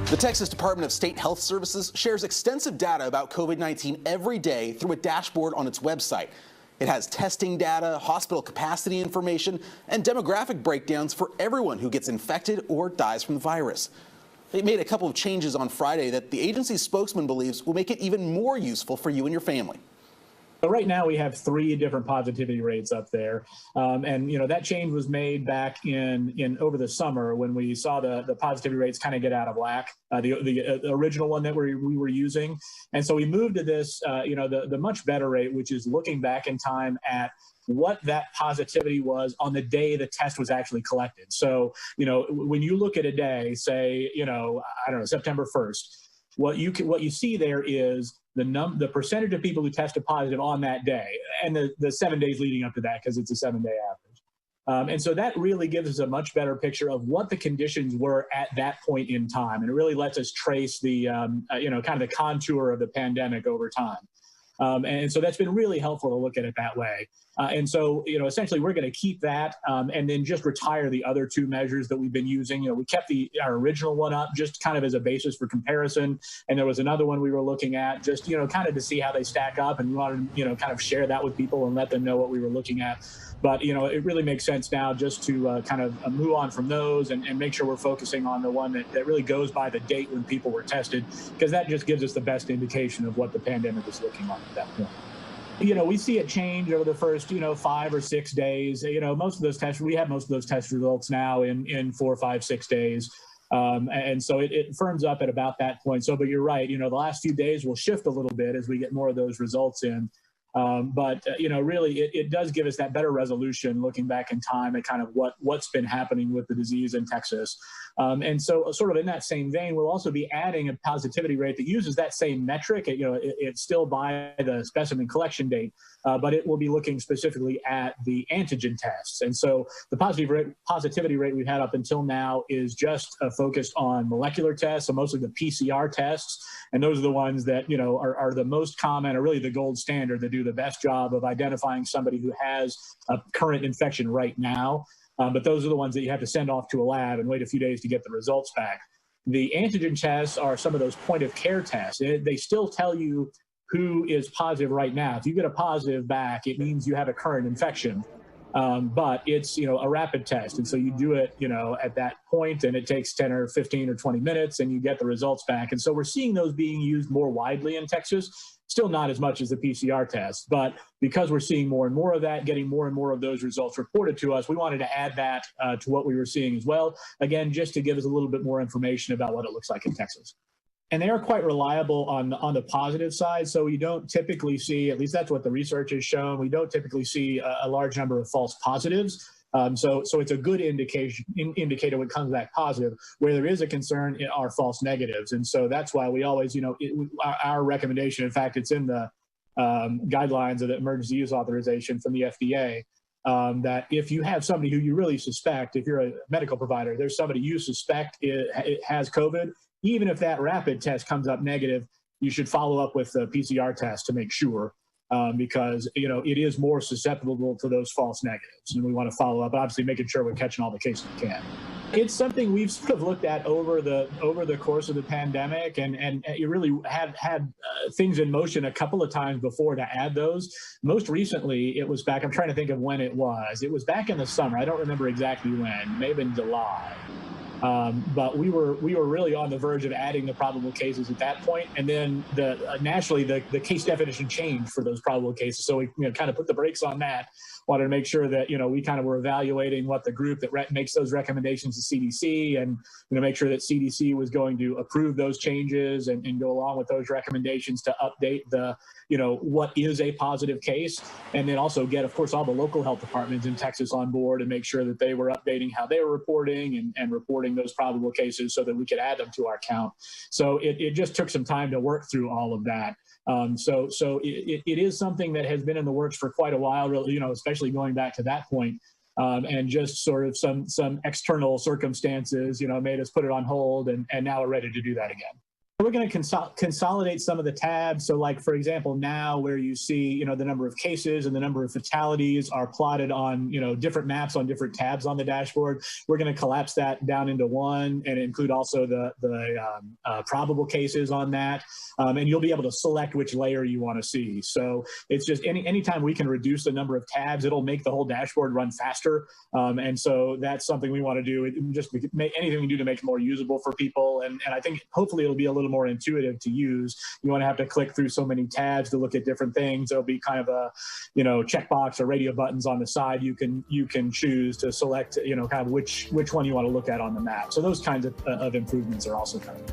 The Texas Department of State Health Services shares extensive data about COVID-19 every day through a dashboard on its website. It has testing data, hospital capacity information, and demographic breakdowns for everyone who gets infected or dies from the virus. It made a couple of changes on Friday that the agency's spokesman believes will make it even more useful for you and your family. So right now we have 3 different positivity rates up there, and that change was made back in over the summer when we saw the positivity rates kind of get out of whack. The original one that we were using, and so we moved to this, the much better rate, which is looking back in time at what that positivity was on the day the test was actually collected. So when you look at a day, say I don't know, September 1st. What you see there is the percentage of people who tested positive on that day, and the 7 days leading up to that, because it's a 7-day average. And so that really gives us a much better picture of what the conditions were at that point in time, and it really lets us trace the kind of the contour of the pandemic over time. And so that's been really helpful to look at it that way. And so, essentially, we're going to keep that and then just retire the other 2 measures that we've been using. We kept our original one up just kind of as a basis for comparison. And there was another one we were looking at just, kind of to see how they stack up. And we wanted to, kind of share that with people and let them know what we were looking at. But, it really makes sense now just to kind of move on from those and make sure we're focusing on the one that really goes by the date when people were tested, because that just gives us the best indication of what the pandemic is looking like at that point. We see it change over the first, 5 or 6 days. Most of those tests, we have most of those test results now in 4, 5, 6 days. And so it firms up at about that point. So, but you're right, the last few days will shift a little bit as we get more of those results in. But really, it does give us that better resolution looking back in time at kind of what's been happening with the disease in Texas. And so sort of in that same vein, we'll also be adding a positivity rate that uses that same metric. It's still by the specimen collection date, but it will be looking specifically at the antigen tests. And so the positivity rate we've had up until now is just focused on molecular tests, so mostly the PCR tests. And those are the ones that, are the most common, or really the gold standard, that do the best job of identifying somebody who has a current infection right now. But those are the ones that you have to send off to a lab and wait a few days to get the results back. The antigen tests are some of those point of care tests. They still tell you who is positive right now. If you get a positive back, it means you have a current infection. But it's, a rapid test. And so you do it, at that point, and it takes 10 or 15 or 20 minutes, and you get the results back. And so we're seeing those being used more widely in Texas. Still not as much as the PCR test, but because we're seeing more and more of that, getting more and more of those results reported to us, we wanted to add that to what we were seeing as well. Again, just to give us a little bit more information about what it looks like in Texas. And they are quite reliable on the positive side. So we don't typically see, at least that's what the research has shown, we don't typically see a large number of false positives. So it's a good indicator when it comes back positive. Where there is a concern are false negatives. And so that's why we always, our recommendation, in fact, it's in the guidelines of the emergency use authorization from the FDA, that if you have somebody who you really suspect, if you're a medical provider, there's somebody you suspect it has COVID, even if that rapid test comes up negative, you should follow up with the PCR test to make sure. Because it is more susceptible to those false negatives, and we want to follow up, obviously making sure we're catching all the cases we can. It's something we've sort of looked at over the course of the pandemic, and you really had things in motion a couple of times before to add those. Most recently, it was back. I'm trying to think of when it was. It was back in the summer. I don't remember exactly when. Maybe in July. But we were really on the verge of adding the probable cases at that point, and then nationally the case definition changed for those probable cases. So we kind of put the brakes on that. Wanted to make sure that we kind of were evaluating what the group that makes those recommendations to CDC, and make sure that CDC was going to approve those changes and go along with those recommendations to update the what is a positive case, and then also get, of course, all the local health departments in Texas on board and make sure that they were updating how they were reporting and reporting those probable cases so that we could add them to our count. So it just took some time to work through all of that. So it is something that has been in the works for quite a while, really, especially going back to that point. And just sort of some external circumstances, made us put it on hold, and now we're ready to do that again. We're going to consolidate some of the tabs. So like, for example, now where you see, the number of cases and the number of fatalities are plotted on, different maps on different tabs on the dashboard, we're going to collapse that down into one and include also the probable cases on that. And you'll be able to select which layer you want to see. So it's just anytime we can reduce the number of tabs, it'll make the whole dashboard run faster. And so that's something we want to do. Just make anything we do to make it more usable for people. And I think hopefully it'll be a little more intuitive to use. You want to have to click through so many tabs to look at different things. There'll be kind of a, checkbox or radio buttons on the side. You can choose to select, kind of which one you want to look at on the map. So those kinds of improvements are also coming.